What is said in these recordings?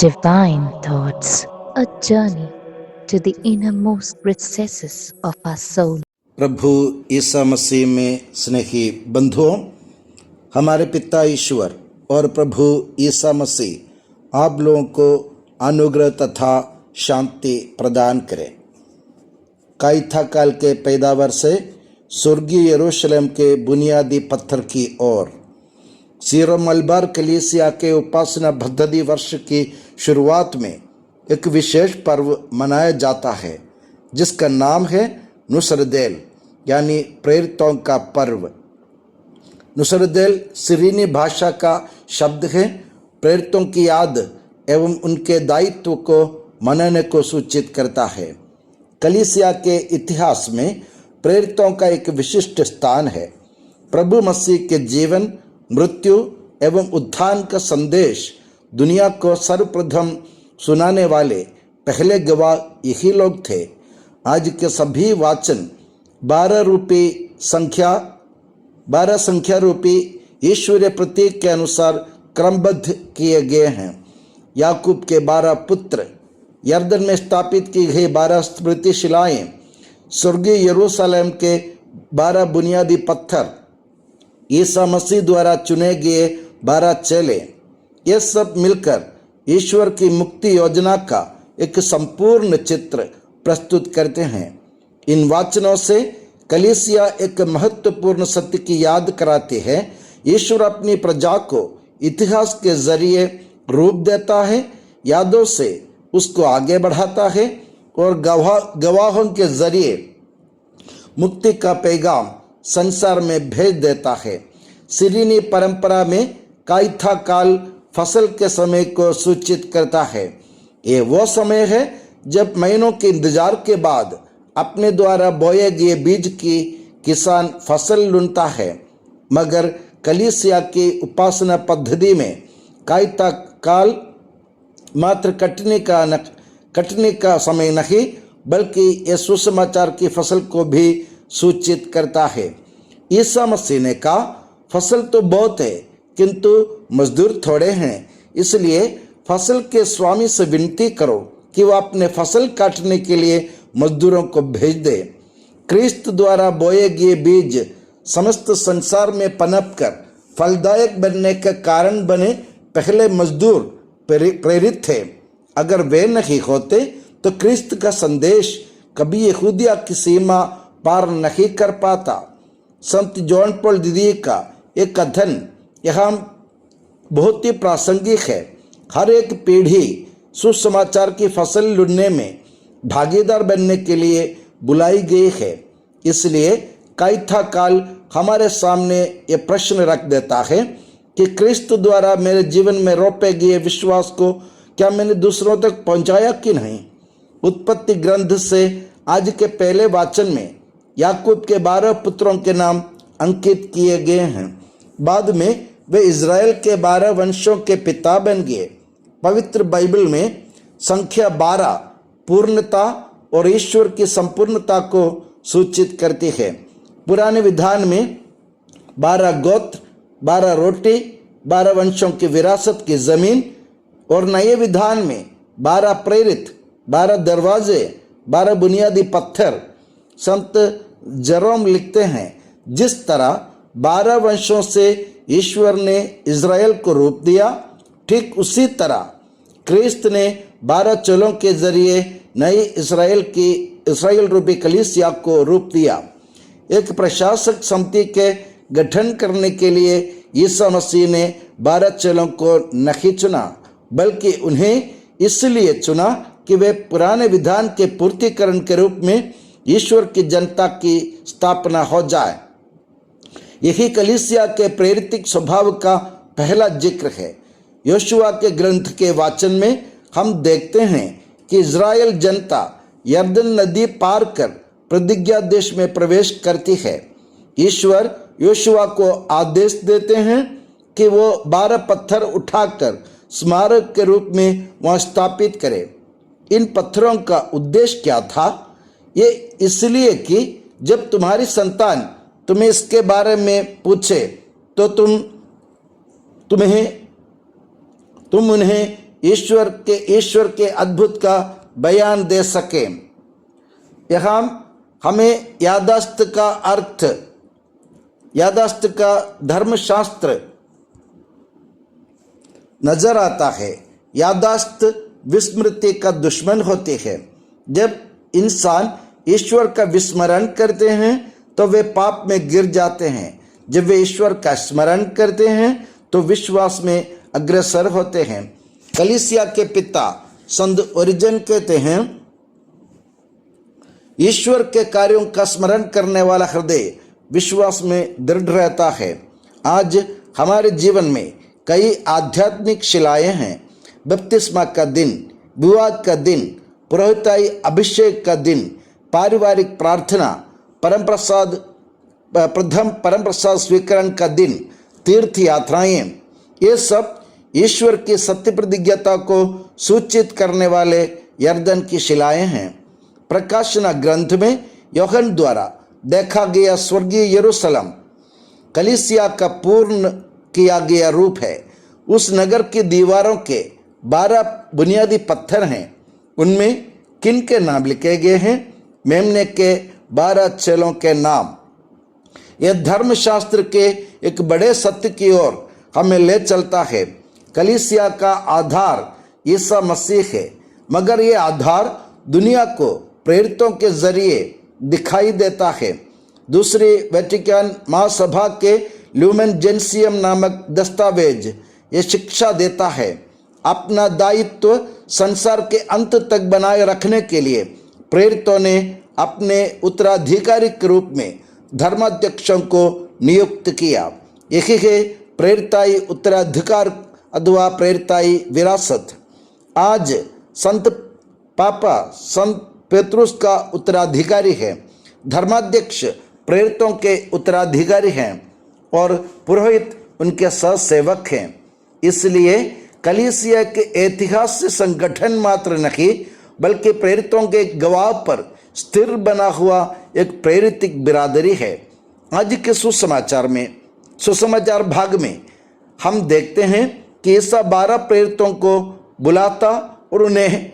Divine Thoughts, a journey to the innermost recesses of our soul. प्रभु ईसा मसीह में स्नेही बंधुओं, हमारे पिता ईश्वर और प्रभु ईसा मसीह आप लोगों को अनुग्रह तथा शांति प्रदान करें। काइथा काल के पैदावार से स्वर्गीय यरूशलेम के बुनियादी पत्थर की ओर सीरो मलबार कलीसिया के उपासना पद्धति वर्ष की शुरुआत में एक विशेष पर्व मनाया जाता है जिसका नाम है नुसरदेल यानी प्रेरितों का पर्व। नुसरदेल सिरीनी भाषा का शब्द है। प्रेरितों की याद एवं उनके दायित्व को मनाने को सूचित करता है। कलीसिया के इतिहास में प्रेरितों का एक विशिष्ट स्थान है। प्रभु मसीह के जीवन, मृत्यु एवं उत्थान का संदेश दुनिया को सर्वप्रथम सुनाने वाले पहले गवाह यही लोग थे। आज के सभी वाचन 12 संख्या रूपी ईश्वरीय प्रतीक के अनुसार क्रमबद्ध किए गए हैं। याकूब के 12 पुत्र, यरदन में स्थापित की गई 12 स्मृति शिलाएं, स्वर्गीय यरूशलेम के 12 बुनियादी पत्थर, ईसा मसीह द्वारा चुने गए 12 चेले, ये सब मिलकर ईश्वर की मुक्ति योजना का एक संपूर्ण चित्र प्रस्तुत करते हैं। इन वाचनों से कलीसिया एक महत्वपूर्ण सत्य की याद कराती है। ईश्वर अपनी प्रजा को इतिहास के जरिए रूप देता है, यादों से उसको आगे बढ़ाता है और गवाहों के जरिए मुक्ति का पैगाम संसार में भेज देता है। सिरीनी परंपरा में काइथा काल फसल के समय को सूचित करता है। ये वो समय है जब महीनों के इंतजार के बाद अपने द्वारा बोए गए बीज की किसान फसल लूटता है। मगर कलीसिया की उपासना पद्धति में काइथा काल मात्र कटने का समय नहीं, बल्कि ये सुसमाचार की फसल को भी सूचित करता है। ईसा मसीह ने कहा, फसल तो बहुत है किंतु मजदूर थोड़े हैं, इसलिए फसल के स्वामी से विनती करो कि वह अपने फसल काटने के लिए मजदूरों को भेज दे। क्रिस्त द्वारा बोए गए बीज समस्त संसार में पनप कर फलदायक बनने का कारण बने पहले मजदूर प्रेरित थे। अगर वे नहीं होते तो क्रिस्त का संदेश कभी यहूदिया की सीमा पार नहीं कर पाता। संत जॉन पॉल द्वितीय का एक कथन यहाँ बहुत ही प्रासंगिक है। हर एक पीढ़ी सुसमाचार की फसल लुटने में भागीदार बनने के लिए बुलाई गई है। इसलिए काइथा काल हमारे सामने ये प्रश्न रख देता है कि क्रिस्त द्वारा मेरे जीवन में रोपे गए विश्वास को क्या मैंने दूसरों तक पहुंचाया कि नहीं। उत्पत्ति ग्रंथ से आज के पहले वाचन में याकूब के 12 पुत्रों के नाम अंकित किए गए हैं। बाद में वे इज़राइल के 12 वंशों के पिता बन गए। पवित्र बाइबल में संख्या 12 पूर्णता और ईश्वर की संपूर्णता को सूचित करती है। पुराने विधान में 12 गोत्र, 12 रोटी, 12 वंशों की विरासत की जमीन, और नए विधान में 12 प्रेरित, 12 दरवाजे, 12 बुनियादी पत्थर। संत जेरोम लिखते हैं, जिस तरह 12 वंशों से ईश्वर ने इज़राइल को रूप दिया, ठीक उसी तरह क्रिस्त ने 12 चेलों के जरिए नई इस्राएल रूपी कलीसिया को रूप दिया। एक प्रशासक समिति के गठन करने के लिए ईसा मसीह ने 12 चेलों को नहीं चुना, बल्कि उन्हें इसलिए चुना कि वे पुराने विधान के पूर्तिकरण के रूप में ईश्वर की जनता की स्थापना हो जाए। यही कलीसिया के प्रेरित स्वभाव का पहला जिक्र है। योशुआ के ग्रंथ के वाचन में हम देखते हैं कि इज़राइल जनता यरदन नदी पार कर प्रतिज्ञा देश में प्रवेश करती है। ईश्वर योशुआ को आदेश देते हैं कि वो 12 पत्थर उठाकर स्मारक के रूप में वहाँ स्थापित करे। इन पत्थरों का उद्देश्य क्या था? ये इसलिए कि जब तुम्हारी संतान तुम्हें इसके बारे में पूछे तो तुम उन्हें ईश्वर के अद्भुत का बयान दे सके। यहाँ हमें यादाश्त का अर्थ, यादाश्त का धर्मशास्त्र नजर आता है। यादाश्त विस्मृति का दुश्मन होती है। जब इंसान ईश्वर का विस्मरण करते हैं तो वे पाप में गिर जाते हैं। जब वे ईश्वर का स्मरण करते हैं तो विश्वास में अग्रसर होते हैं। कलीसिया के पिता संत ओरिजन कहते हैं, ईश्वर के कार्यों का स्मरण करने वाला हृदय विश्वास में दृढ़ रहता है। आज हमारे जीवन में कई आध्यात्मिक शिलाएं हैं। बपतिस्मा का दिन, विवाह का दिन, पुरोहिताई अभिषेक का दिन, पारिवारिक प्रार्थना, प्रथम परम प्रसाद स्वीकरण का दिन, तीर्थ यात्राएं, ये सब ईश्वर की सत्य प्रतिज्ञता को सूचित करने वाले यर्दन की शिलाएं हैं। प्रकाशना ग्रंथ में यूहन्ना द्वारा देखा गया स्वर्गीय यरूशलेम कलीसिया का पूर्ण किया गया रूप है। उस नगर की दीवारों के 12 बुनियादी पत्थर हैं। उनमें किन के नाम लिखे गए हैं? मेमने के 12 चेलों के नाम। यह धर्मशास्त्र के एक बड़े सत्य की ओर हमें ले चलता है। कलीसिया का आधार ईसा मसीह है, मगर यह आधार दुनिया को प्रेरितों के जरिए दिखाई देता है। दूसरी वेटिकन महासभा के ल्यूमेन जेंसियम नामक दस्तावेज ये शिक्षा देता है। अपना दायित्व संसार के अंत तक बनाए रखने के लिए प्रेरितों ने अपने उत्तराधिकारी के रूप में धर्माध्यक्षों को नियुक्त किया। यही है प्रेरिताई उत्तराधिकार अथवा प्रेरिताई विरासत। आज संत पापा संत पेत्रुस का उत्तराधिकारी है। धर्माध्यक्ष प्रेरितों के उत्तराधिकारी हैं और पुरोहित उनके सहसेवक हैं। इसलिए कलीसिया के इतिहास से संगठन मात्र नहीं, बल्कि प्रेरितों के गवाह पर स्थिर बना हुआ एक प्रेरितिक बिरादरी है। आज के सुसमाचार भाग में हम देखते हैं कि ईसा 12 प्रेरितों को बुलाता और उन्हें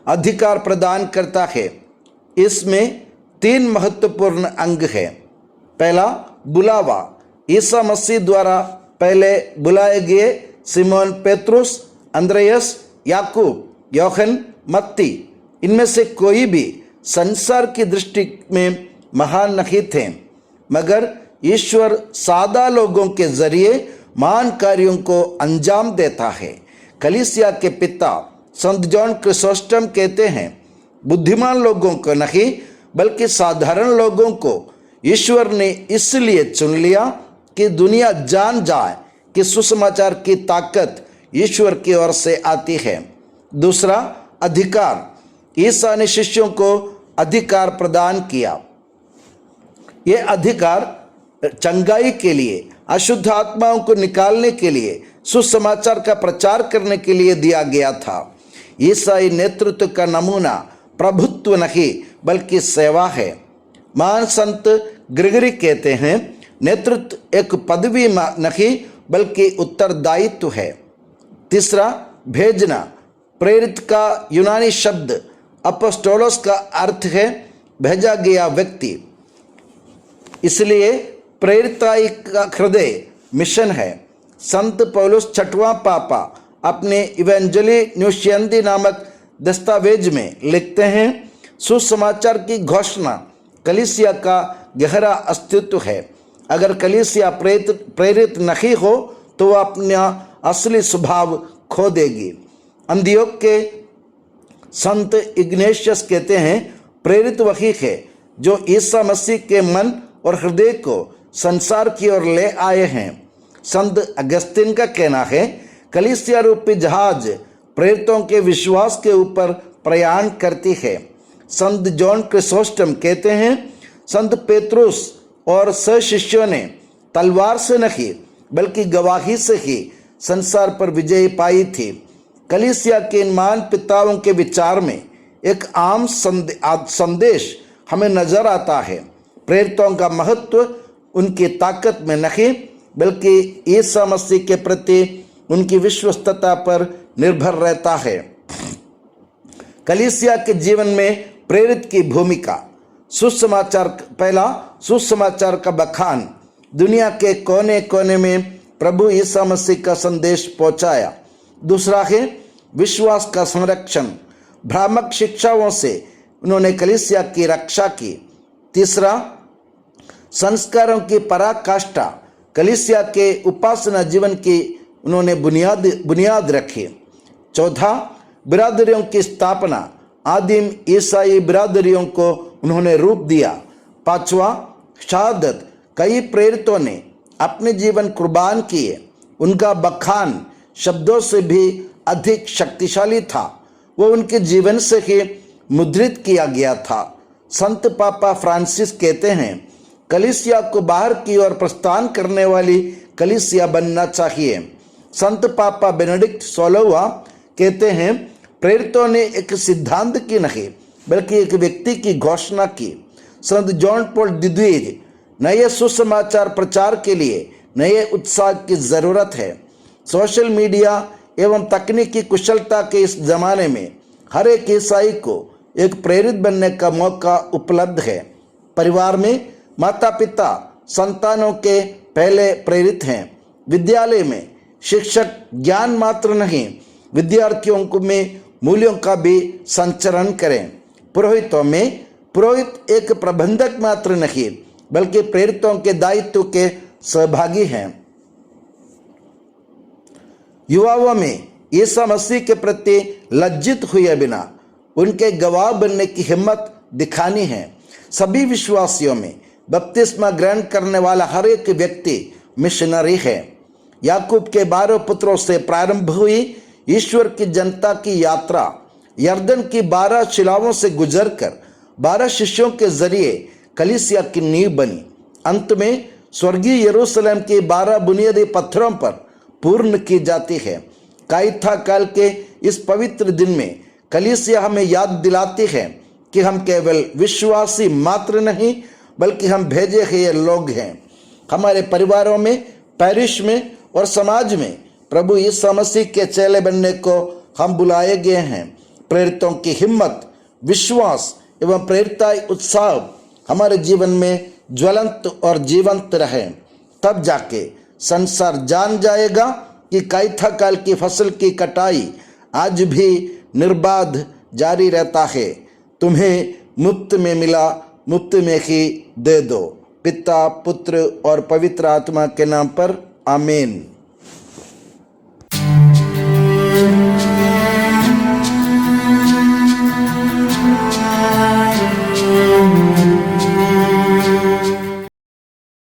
अधिकार प्रदान करता है। इसमें 3 महत्वपूर्ण अंग है। पहला, बुलावा। ईसा मसीह द्वारा पहले बुलाए गए सिमोन पेत्रुस, अंद्रयस, याकूब, यूहन्ना, मत्ती, इनमें से कोई भी संसार की दृष्टि में महान नहीं थे, मगर ईश्वर सादा लोगों के जरिए महान कार्यों को अंजाम देता है। कलीसिया के पिता संत जॉन क्रिसोस्टम कहते हैं, बुद्धिमान लोगों को नहीं बल्कि साधारण लोगों को ईश्वर ने इसलिए चुन लिया कि दुनिया जान जाए कि सुसमाचार की ताकत ईश्वर की ओर से आती है। दूसरा, अधिकार। ईसा ने शिष्यों को अधिकार प्रदान किया। यह अधिकार चंगाई के लिए, अशुद्ध आत्माओं को निकालने के लिए, सुसमाचार का प्रचार करने के लिए दिया गया था। ईसाई नेतृत्व का नमूना प्रभुत्व नहीं बल्कि सेवा है। महान संत ग्रेगरी कहते हैं, नेतृत्व एक पदवी नहीं बल्कि उत्तरदायित्व है। तीसरा, भेजना। प्रेरित का यूनानी शब्द अपोस्टोलोस का अर्थ है भेजा गया व्यक्ति। इसलिए प्रेरिताई का हृदय मिशन है। संत पौलुस 6वां पापा अपने इवेंजली न्यूशियंदी नामक दस्तावेज में लिखते हैं, सुसमाचार की घोषणा कलीसिया का गहरा अस्तित्व है। अगर कलीसिया प्रेरित नहीं हो तो वह अपना असली स्वभाव खो देगी। अंतियोख के संत इग्नेशियस कहते हैं, प्रेरित वही है जो ईसा मसीह के मन और हृदय को संसार की ओर ले आए हैं। संत अगस्तिन का कहना है, कलीसिया रूपी जहाज प्रेरितों के विश्वास के ऊपर प्रयाण करती है। संत जॉन क्रिसोस्टम कहते हैं, संत पेत्रुस और सहशिष्यों ने तलवार से नहीं बल्कि गवाही से ही संसार पर विजय पाई थी। कलीसिया के इन महान पिताओं के विचार में एक आम संदेश हमें नजर आता है। प्रेरितों का महत्व उनकी ताकत में नहीं बल्कि ईसा मसीह के प्रति उनकी विश्वस्तता पर निर्भर रहता है। कलीसिया के जीवन में प्रेरित की भूमिका। सुसमाचार, पहला सुसमाचार का बखान, दुनिया के कोने कोने में प्रभु यीशु मसीह का संदेश पहुंचाया। दूसरा है विश्वास का संरक्षण, भ्रामक शिक्षाओं से उन्होंने कलीसिया की रक्षा की। तीसरा संस्कारों की पराकाष्ठा, कलीसिया के उपासना जीवन की उन्होंने बुनियाद रखी। चौथा बिरादरियों की स्थापना, आदिम ईसाई बिरादरियों को उन्होंने रूप दिया। पांचवा शहादत, कई प्रेरितों ने अपने जीवन कुर्बान किए। उनका बखान शब्दों से भी अधिक शक्तिशाली था, वो उनके जीवन से ही मुद्रित किया गया था। संत पापा फ्रांसिस कहते हैं कलीसिया को बाहर की ओर प्रस्थान करने वाली कलीसिया बनना चाहिए। संत पापा बेनेडिक्ट 16वां कहते हैं प्रेरितों ने एक सिद्धांत की नहीं बल्कि एक व्यक्ति की घोषणा की। संत जॉन पॉल द्वितीय, नए सुसमाचार प्रचार के लिए नए उत्साह की जरूरत है। सोशल मीडिया एवं तकनीकी कुशलता के इस जमाने में हर एक ईसाई को एक प्रेरित बनने का मौका उपलब्ध है। परिवार में माता पिता संतानों के पहले प्रेरित हैं। विद्यालय में शिक्षक ज्ञान मात्र नहीं, विद्यार्थियों को में मूल्यों का भी संचरण करें। पुरोहितों में पुरोहित एक प्रबंधक मात्र नहीं बल्कि प्रेरितों के दायित्व के सहभागी हैं। युवाओं में यीशु मसीह के प्रति लज्जित हुए बिना उनके गवाह बनने की हिम्मत दिखानी है। सभी विश्वासियों में बपतिस्मा ग्रहण करने वाला हर एक व्यक्ति मिशनरी है। याकूब के 12 पुत्रों से प्रारंभ हुई ईश्वर की जनता की यात्रा यर्दन की 12 शिलाओं से गुजरकर 12 शिष्यों के जरिए कलीसिया की नींव बनी। अंत में स्वर्गीय यरूशलेम के 12 बुनियादी पत्थरों पर पूर्ण की जाती है। काइथा काल के इस पवित्र दिन में कलीसिया हमें याद दिलाती है कि हम केवल विश्वासी मात्र नहीं बल्कि हम भेजे हुए लोग हैं। हमारे परिवारों में, पैरिश में और समाज में प्रभु यीशु मसीह के चेले बनने को हम बुलाए गए हैं। प्रेरितों की हिम्मत, विश्वास एवं प्रेरिताई उत्साह हमारे जीवन में ज्वलंत और जीवंत रहे, तब जाके संसार जान जाएगा कि काइथा काल की फसल की कटाई आज भी निर्बाध जारी रहता है। तुम्हें मुफ्त में मिला, मुफ्त में ही दे दो। पिता, पुत्र और पवित्र आत्मा के नाम पर आमीन।